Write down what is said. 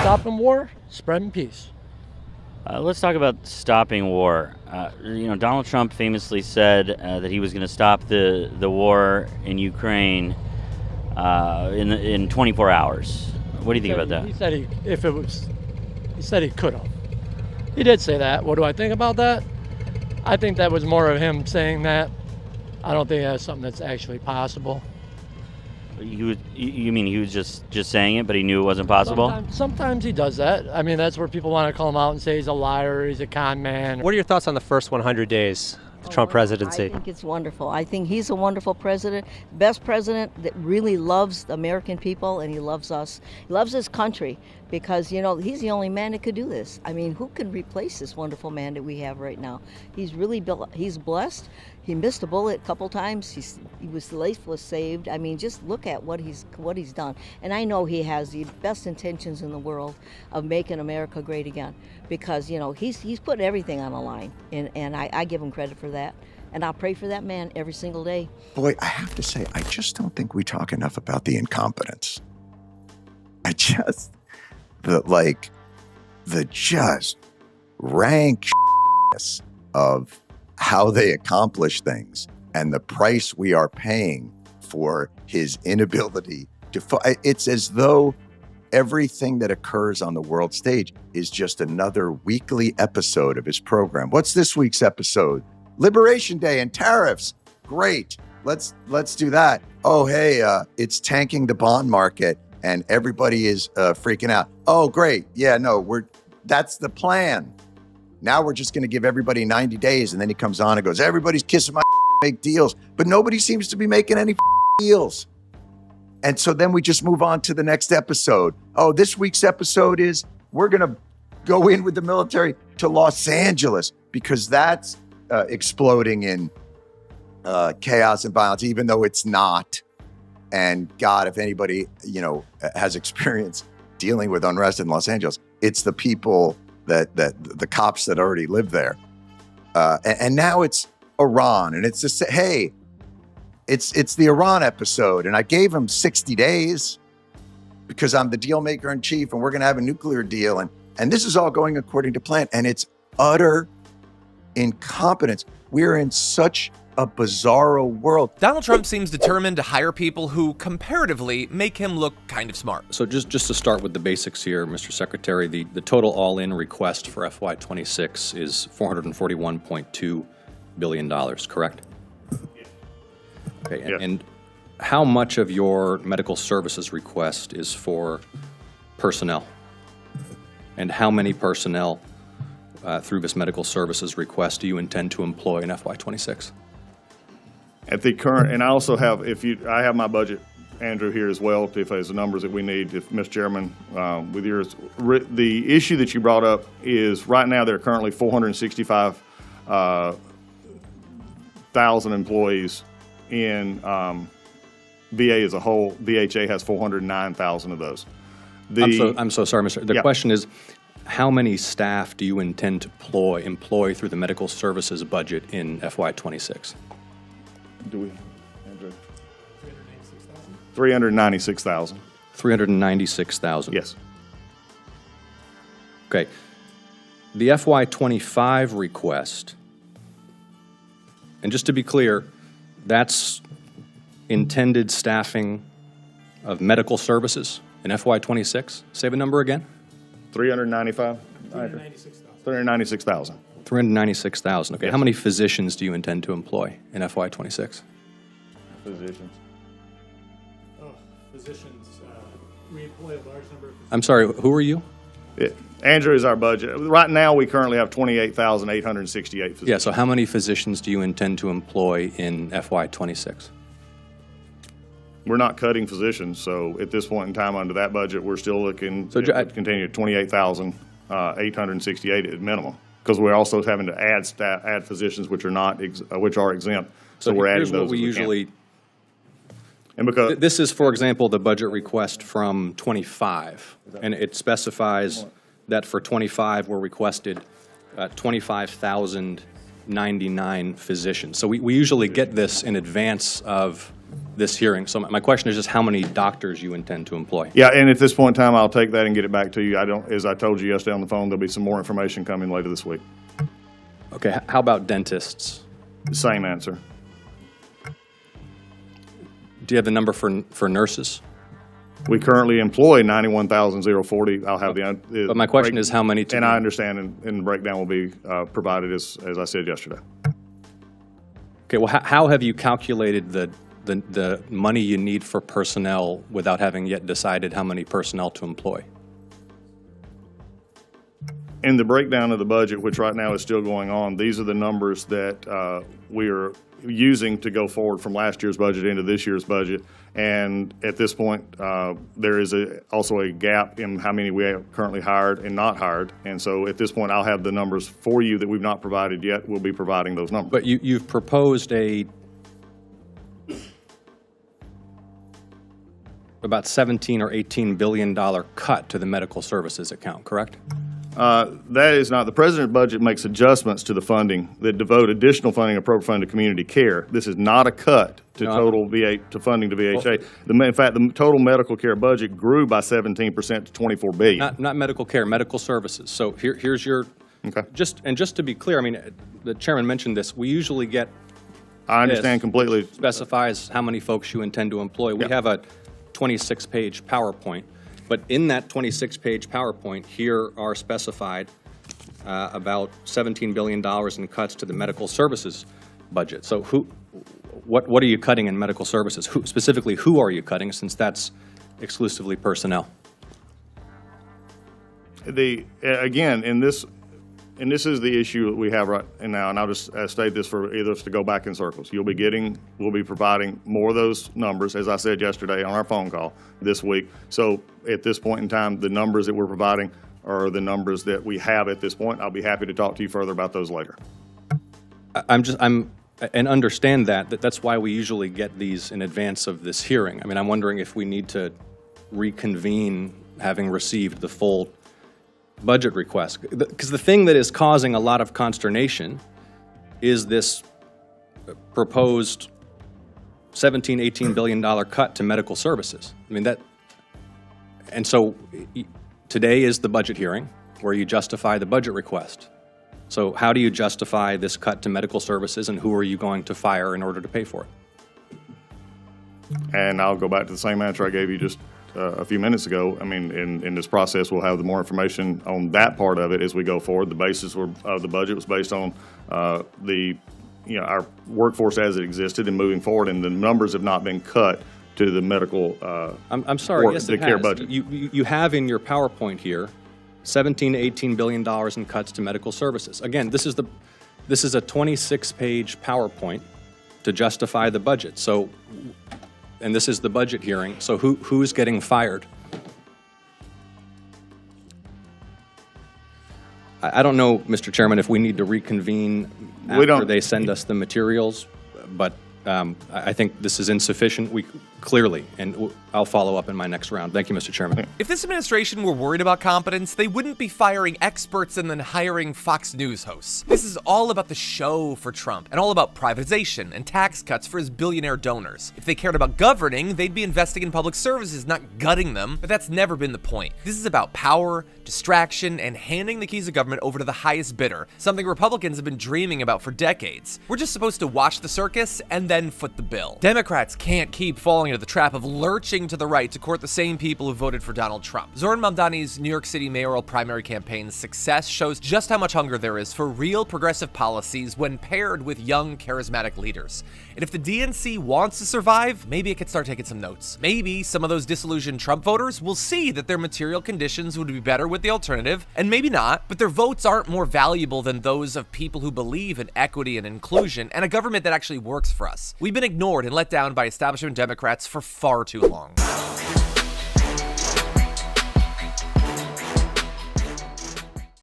stopping war, spreading peace. Let's talk about stopping war. Donald Trump famously said that he was going to stop the war in Ukraine in 24 hours. What do you think about that? He said he said he could have. He did say that. What do I think about that? I think that was more of him saying that. I don't think that's something that's actually possible. You mean he was just saying it, but he knew it wasn't possible? Sometimes he does that. I mean, that's where people want to call him out and say he's a liar, he's a con man. What are your thoughts on the first 100 days of the Trump presidency? I think it's wonderful. I think he's a wonderful president, best president that really loves the American people, and he loves us. He loves his country because, he's the only man that could do this. I mean, who can replace this wonderful man that we have right now? He's blessed. He missed a bullet a couple times. His life was saved. I mean, just look at what he's done. And I know he has the best intentions in the world of making America great again, because he's put everything on the line, and I give him credit for that. And I'll pray for that man every single day. Boy, I have to say, I just don't think we talk enough about the incompetence. The just rank of how they accomplish things and the price we are paying for his inability to it's as though everything that occurs on the world stage is just another weekly episode of his program. What's this week's episode? Liberation Day and tariffs. Great. Let's do that. Oh, hey, it's tanking the bond market and everybody is freaking out. Oh, great. Yeah, no, that's the plan. Now we're just going to give everybody 90 days. And then he comes on and goes, everybody's kissing my make deals. But nobody seems to be making any deals. And so then we just move on to the next episode. Oh, this week's episode is we're going to go in with the military to Los Angeles because that's exploding in chaos and violence, even though it's not. And God, if anybody, has experience dealing with unrest in Los Angeles, it's the people that the cops that already live there. And now it's Iran, and it's just, hey, it's the Iran episode, and I gave him 60 days because I'm the deal maker in chief, and we're going to have a nuclear deal, and this is all going according to plan, and it's utter incompetence. We're in such a bizarro world. Donald Trump seems determined to hire people who comparatively make him look kind of smart. So just to start with the basics here, Mr. Secretary, the total all-in request for FY26 is $441.2 billion, correct? Okay, Yeah. and how much of your medical services request is for personnel? And how many personnel through this medical services request do you intend to employ in FY26? At the current, and I also have, I have my budget, Andrew, here as well, if there's the numbers that we need, if Mr. Chairman, with yours. The issue that you brought up is right now there are currently 465,000 employees in VA as a whole. VHA has 409,000 of those. I'm so sorry, Mr. The question is, how many staff do you intend to employ through the medical services budget in FY26? Do we, Andrew? 396,000. 396,000. Yes. Okay. The FY25 request, and just to be clear, that's intended staffing of medical services in FY26. Say the number again. 395? 396,000. 396,000. Okay. How many physicians do you intend to employ in FY26? Physicians. Physicians, we employ a large number of physicians. I'm sorry, who are you? Andrew is our budget. Right now, we currently have 28,868 physicians. Yeah, so how many physicians do you intend to employ in FY26? We're not cutting physicians, so at this point in time under that budget, we're still looking to continue at 28,868 at minimum, because we're also having to add physicians which are exempt. So we're adding those. What we usually. And because this is, for example, the budget request from 25, and it specifies that for 25 we're requested 25,099 physicians. So we usually get this in advance of this hearing. So my question is just how many doctors you intend to employ. Yeah, and at this point in time, I'll take that and get it back to you. As I told you yesterday on the phone, there'll be some more information coming later this week. Okay, how about dentists? Same answer. Do you have the number for nurses? We currently employ 91,040. I'll have the. But my question is how many? And I understand, and the breakdown will be provided as I said yesterday. Okay. Well, how have you calculated the money you need for personnel without having yet decided how many personnel to employ? In the breakdown of the budget, which right now is still going on, these are the numbers that we are using to go forward from last year's budget into this year's budget. And at this point, there is also a gap in how many we have currently hired and not hired. And so at this point, I'll have the numbers for you that we've not provided yet. We'll be providing those numbers. But you've proposed about $17 or $18 billion cut to the medical services account, correct? That is not. The president's budget makes adjustments to the funding that devote additional funding appropriate funding to community care. This is not a cut to total funding to VHA. In fact, the total medical care budget grew by 17% to $24 billion. Not medical care, medical services. So here's your. Okay. Just to be clear, I mean, the chairman mentioned this. We usually get. I understand completely. Specifies how many folks you intend to employ. We have a 26-page PowerPoint. But in that 26-page PowerPoint, here are specified about $17 billion in cuts to the medical services budget. So what are you cutting in medical services? Specifically, who are you cutting, since that's exclusively personnel? Again, and this is the issue that we have right now, and I'll just state this for either of us to go back in circles. We'll be providing more of those numbers, as I said yesterday on our phone call this week. So at this point in time, the numbers that we're providing are the numbers that we have at this point. I'll be happy to talk to you further about those later. And understand that's why we usually get these in advance of this hearing. I mean, I'm wondering if we need to reconvene having received the full budget request. Because the thing that is causing a lot of consternation is this proposed $17, $18 billion cut to medical services. I mean, and so today is the budget hearing where you justify the budget request. So how do you justify this cut to medical services, and who are you going to fire in order to pay for it? And I'll go back to the same answer I gave you just a few minutes ago. I mean, in this process, we'll have the more information on that part of it as we go forward. The basis of the budget was based on our workforce as it existed and moving forward, and the numbers have not been cut to the medical. I'm sorry. Yes, the care budget. You have in your PowerPoint here $17 to $18 billion in cuts to medical services. Again, this is a 26-page PowerPoint to justify the budget. So. And this is the budget hearing, so who's getting fired? I don't know, Mr. Chairman, if we need to reconvene after they send us the materials, but I think this is insufficient. Clearly, and I'll follow up in my next round. Thank you, Mr. Chairman. If this administration were worried about competence, they wouldn't be firing experts and then hiring Fox News hosts. This is all about the show for Trump, and all about privatization and tax cuts for his billionaire donors. If they cared about governing, they'd be investing in public services, not gutting them, but that's never been the point. This is about power, distraction, and handing the keys of government over to the highest bidder, something Republicans have been dreaming about for decades. We're just supposed to watch the circus and then foot the bill. Democrats can't keep falling into the trap of lurching to the right to court the same people who voted for Donald Trump. Zohran Mamdani's New York City mayoral primary campaign's success shows just how much hunger there is for real progressive policies when paired with young, charismatic leaders. And if the DNC wants to survive, maybe it could start taking some notes. Maybe some of those disillusioned Trump voters will see that their material conditions would be better with the alternative, and maybe not, but their votes aren't more valuable than those of people who believe in equity and inclusion and a government that actually works for us. We've been ignored and let down by establishment Democrats for far too long.